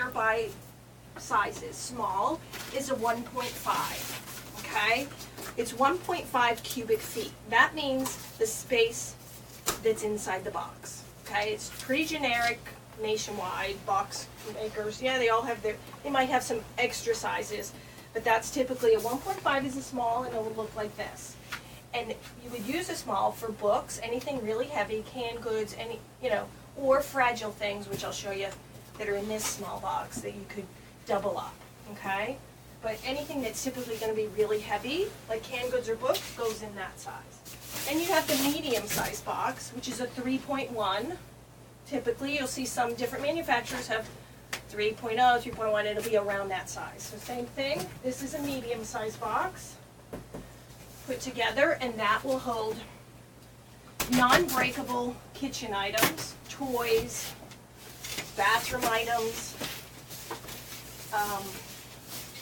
here by sizes. Small is a 1.5, okay? It's 1.5 cubic feet. That means the space that's inside the box, okay? It's pretty generic nationwide. Box makers, yeah, they all have they might have some extra sizes, but that's typically a 1.5 is a small, and it will look like this. And you would use a small for books, anything really heavy, canned goods, any, or fragile things, which I'll show you, that are in this small box that you could double up, okay? But anything that's typically going to be really heavy, like canned goods or books, goes in that size. And you have the medium-sized box, which is a 3.1. Typically, you'll see some different manufacturers have 3.0, 3.1, it'll be around that size. So same thing, this is a medium-sized box put together, and that will hold non-breakable kitchen items, toys, bathroom items,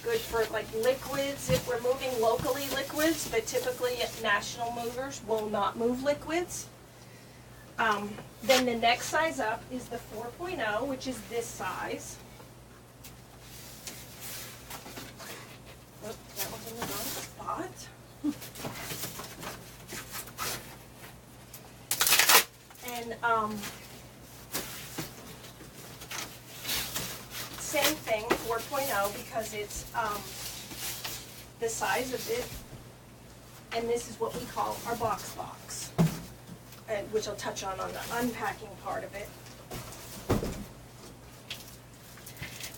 good for like liquids if we're moving locally liquids, but typically national movers will not move liquids. Then the next size up is the 4.0, which is this size. Oops, that was in the wrong spot. And same thing, 4.0, because it's the size of it, and this is what we call our box, which I'll touch on the unpacking part of it.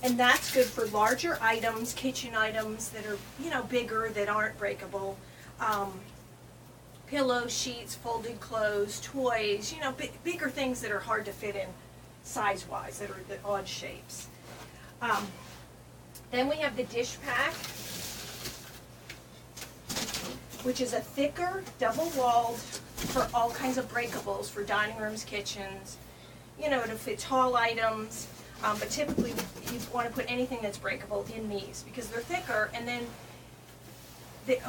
And that's good for larger items, kitchen items that are, bigger, that aren't breakable. Pillows, sheets, folded clothes, toys, bigger things that are hard to fit in size-wise, that are the odd shapes. Then we have the dish pack, which is a thicker, double-walled, for all kinds of breakables, for dining rooms, kitchens, to fit tall items. But typically, you want to put anything that's breakable in these, because they're thicker, and then I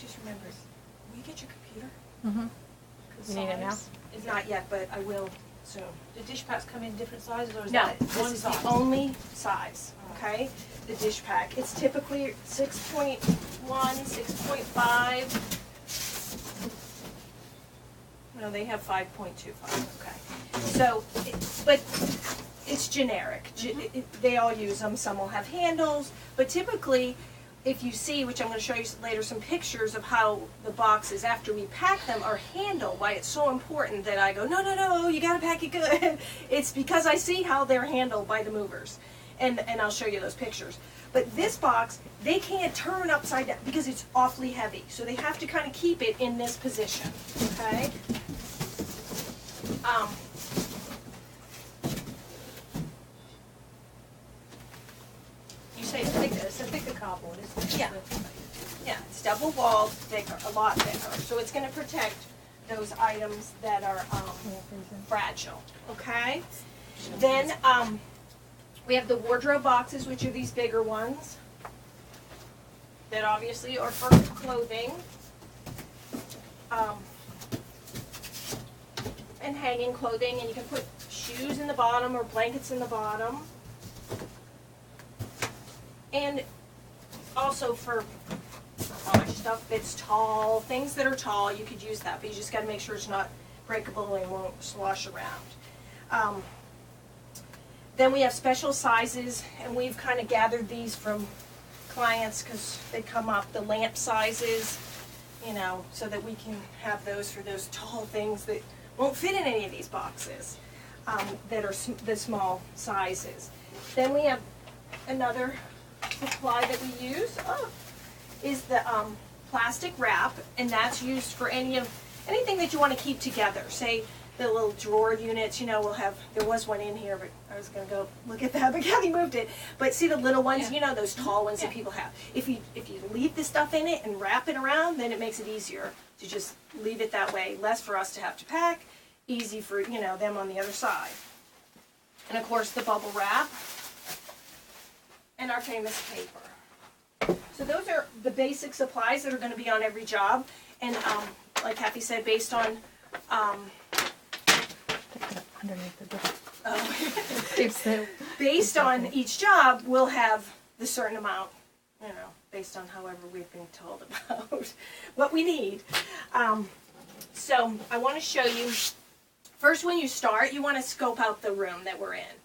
just remembered. Will you get your computer? Mm-hmm. You need it now? It's not yet, but I will soon. Do dish packs come in different sizes, or is No, that this one is size? the only size, okay? The dish pack. It's typically 6.1, 6.5. No, they have 5.25, okay. So, but it's generic. They all use them. Some will have handles, but typically, if you see, which I'm going to show you later, some pictures of how the boxes, after we pack them, are handled, why it's so important that I go, no, you got to pack it good. It's because I see how they're handled by the movers, and I'll show you those pictures. But this box, they can't turn upside down because it's awfully heavy, so they have to kind of keep it in this position, okay? You say it's thick. It's a thicker cardboard, isn't it? Yeah. Yeah, it's double walled, thicker, a lot thicker. So it's going to protect those items that are fragile. Okay. Then we have the wardrobe boxes, which are these bigger ones that obviously are for clothing. And hanging clothing, and you can put shoes in the bottom or blankets in the bottom. And also for stuff that's tall, things that are tall, you could use that, but you just got to make sure it's not breakable and won't slosh around. Then we have special sizes, and we've kind of gathered these from clients because they come up, the lamp sizes, so that we can have those for those tall things that won't fit in any of these boxes, that are the small sizes. Then we have another supply that we use, is the plastic wrap, and that's used for anything that you want to keep together. Say the little drawer units, we'll have, there was one in here, but I was going to go look at that, but Kathy moved it. But see the little ones, those tall ones that people have. If you leave the stuff in it and wrap it around, then it makes it easier to just leave it that way. Less for us to have to pack, easy for, them on the other side. And of course the bubble wrap and our famous paper. So those are the basic supplies that are going to be on every job. And like Kathy said, based on Underneath the door. based on each job, we'll have the certain amount, based on however we've been told about what we need. So I want to show you, first when you start, you want to scope out the room that we're in.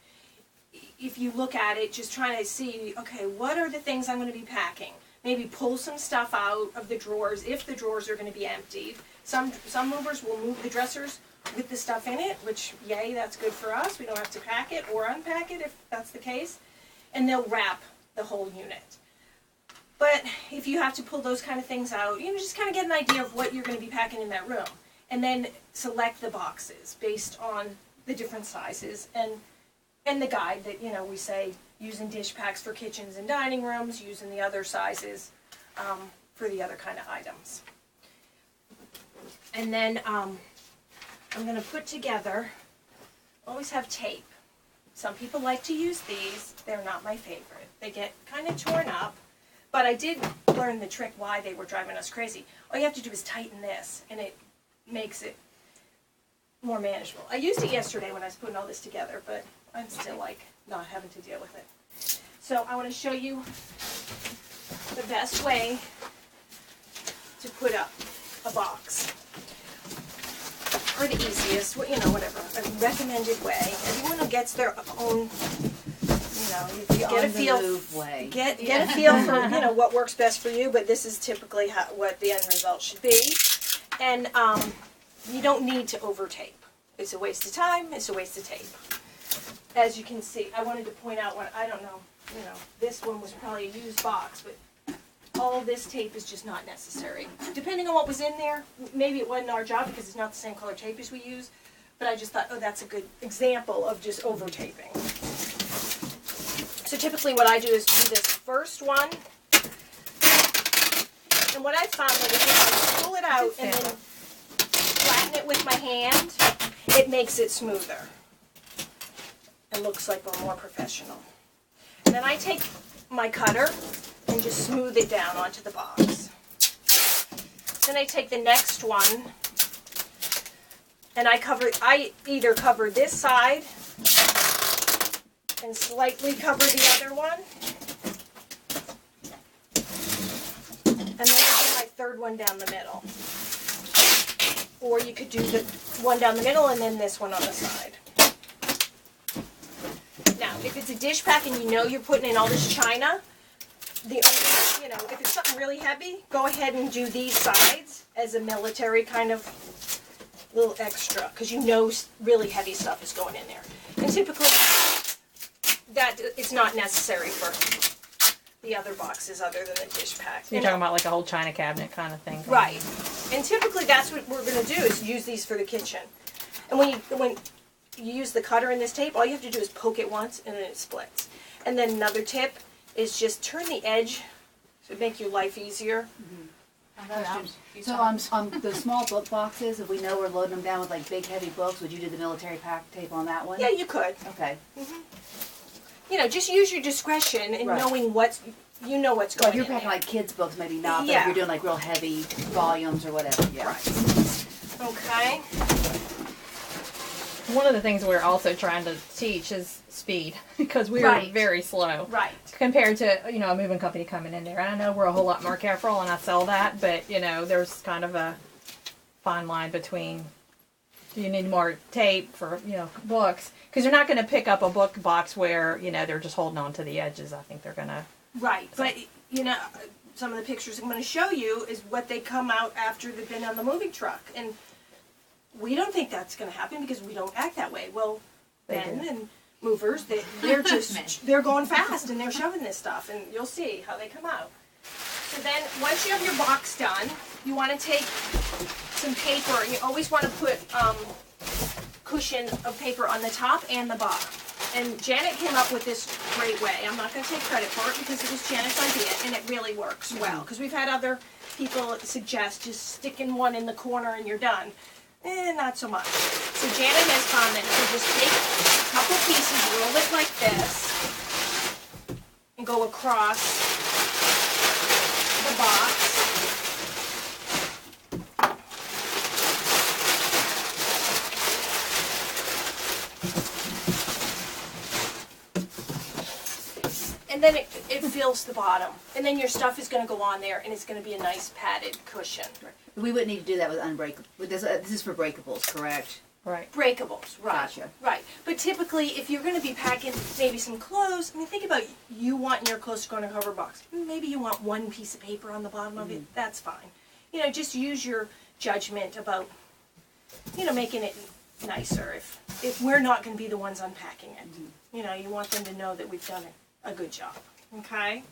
If you look at it, just trying to see, okay, what are the things I'm going to be packing? Maybe pull some stuff out of the drawers if the drawers are going to be emptied. Some movers will move the dressers with the stuff in it, which, yay, that's good for us. We don't have to pack it or unpack it if that's the case. And they'll wrap the whole unit. But if you have to pull those kind of things out, just kind of get an idea of what you're going to be packing in that room. And then select the boxes based on the different sizes and the guide that, we say using dish packs for kitchens and dining rooms, using the other sizes for the other kind of items. And then I'm going to put together, always have tape. Some people like to use these. They're not my favorite. They get kind of torn up, but I did learn the trick why they were driving us crazy. All you have to do is tighten this, and it makes it more manageable. I used it yesterday when I was putting all this together, but I'm still not having to deal with it. So I want to show you the best way to put up a box. Or the easiest, whatever, a recommended way. Everyone gets their own, you get a feel. Get a feel for what works best for you. But this is typically what the end result should be. And you don't need to over tape. It's a waste of time. It's a waste of tape. As you can see, I wanted to point out one. I don't know. This one was probably a used box, but all this tape is just not necessary. Depending on what was in there, maybe it wasn't our job because it's not the same color tape as we use, but I just thought, oh, that's a good example of just over taping. So typically what I do is do this first one, and what I found is if I pull it out and then flatten it with my hand, it makes it smoother. It looks like we're more professional. And then I take my cutter and just smooth it down onto the box. Then I take the next one and I either cover this side and slightly cover the other one, and then I do my third one down the middle. Or you could do the one down the middle and then this one on the side. Now, if it's a dish pack and you're putting in all this china, if it's something really heavy, go ahead and do these sides as a military kind of little extra, because really heavy stuff is going in there. And typically, that it's not necessary for the other boxes other than the dish pack. So you're talking about like a whole china cabinet kind of thing. Right. And typically that's what we're going to do is use these for the kitchen. And when you use the cutter in this tape, all you have to do is poke it once and then it splits. And then another tip is just turn the edge to make your life easier. So on the small book boxes, if we know we're loading them down with like big heavy books, would you do the military pack tape on that one? Yeah, you could. Okay. Just use your discretion in knowing what's going in If you're there. packing like kids books, maybe not, but Yeah. if you're doing like real heavy volumes or whatever, yeah. Right. Okay. One of the things we're also trying to teach is speed, because we are Right. very slow. Right. Compared to, a moving company coming in there. And I know we're a whole lot more careful and I sell that, but, there's kind of a fine line between, do you need more tape for, books? Because you're not going to pick up a book box where, they're just holding on to the edges. I think they're going to. Right. But, some of the pictures I'm going to show you is what they come out after they've been on the moving truck. And we don't think that's going to happen because we don't act that way. Well, Ben and movers, they're just, they're going fast and they're shoving this stuff, and you'll see how they come out. So then, once you have your box done, you want to take some paper. You always want to put cushion of paper on the top and the bottom. And Janet came up with this great way. I'm not going to take credit for it because it was Janet's idea, and it really works well. Because we've had other people suggest just sticking one in the corner and you're done. Not so much. So Janet has found that you just take a couple pieces, roll it like this, and go across the box. and then it fills the bottom. And then your stuff is gonna go on there and it's gonna be a nice padded cushion. We wouldn't need to do that with unbreakable. This is for breakables, correct? Right. Breakables, right. Gotcha. Right. But typically, if you're going to be packing maybe some clothes, I mean, think about you wanting your clothes to go in a cover box. Maybe you want one piece of paper on the bottom of it. That's fine. You know, just use your judgment about, you know, making it nicer. If we're not going to be the ones unpacking it, you know, you want them to know that we've done a good job. Okay.